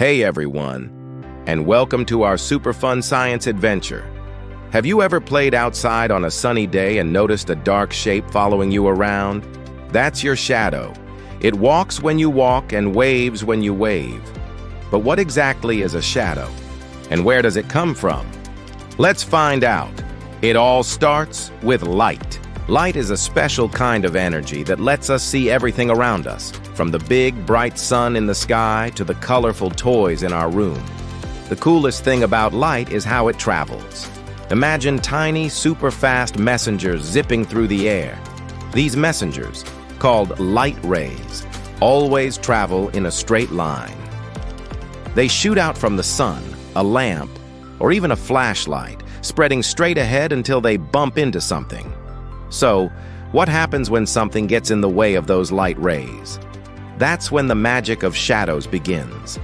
Hey everyone, and welcome to our super fun science adventure. Have you ever played outside on a sunny day and noticed a dark shape following you around? That's your shadow. It walks when you walk and waves when you wave. But what exactly is a shadow? And where does it come from? Let's find out. It all starts with light. Light is a special kind of energy that lets us see everything around us, from the big, bright sun in the sky to the colorful toys in our room. The coolest thing about light is how it travels. Imagine tiny, super-fast messengers zipping through the air. These messengers, called light rays, always travel in a straight line. They shoot out from the sun, a lamp, or even a flashlight, spreading straight ahead until they bump into something. So, what happens when something gets in the way of those light rays? That's when the magic of shadows begins.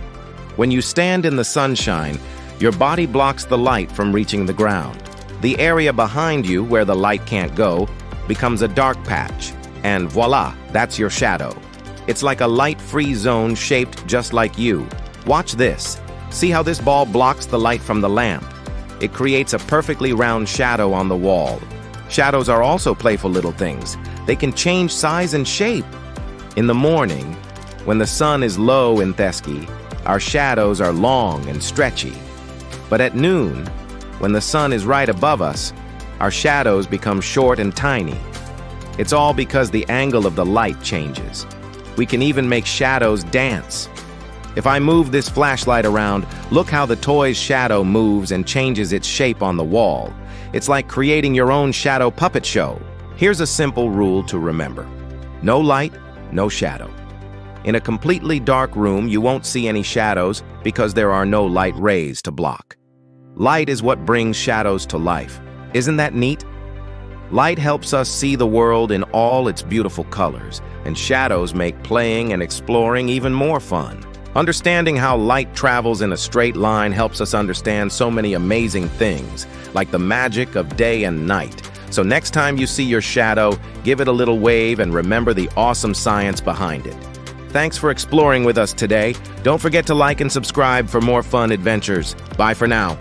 When you stand in the sunshine, your body blocks the light from reaching the ground. The area behind you, where the light can't go, becomes a dark patch, and voila, that's your shadow. It's like a light-free zone shaped just like you. Watch this. See how this ball blocks the light from the lamp? It creates a perfectly round shadow on the wall. Shadows are also playful little things. They can change size and shape. In the morning, when the sun is low in Thesky, our shadows are long and stretchy. But at noon, when the sun is right above us, our shadows become short and tiny. It's all because the angle of the light changes. We can even make shadows dance. If I move this flashlight around, look how the toy's shadow moves and changes its shape on the wall. It's like creating your own shadow puppet show. Here's a simple rule to remember. No light, no shadow. In a completely dark room, you won't see any shadows because there are no light rays to block. Light is what brings shadows to life. Isn't that neat? Light helps us see the world in all its beautiful colors, and shadows make playing and exploring even more fun. Understanding how light travels in a straight line helps us understand so many amazing things, like the magic of day and night. So next time you see your shadow, give it a little wave and remember the awesome science behind it. Thanks for exploring with us today. Don't forget to like and subscribe for more fun adventures. Bye for now.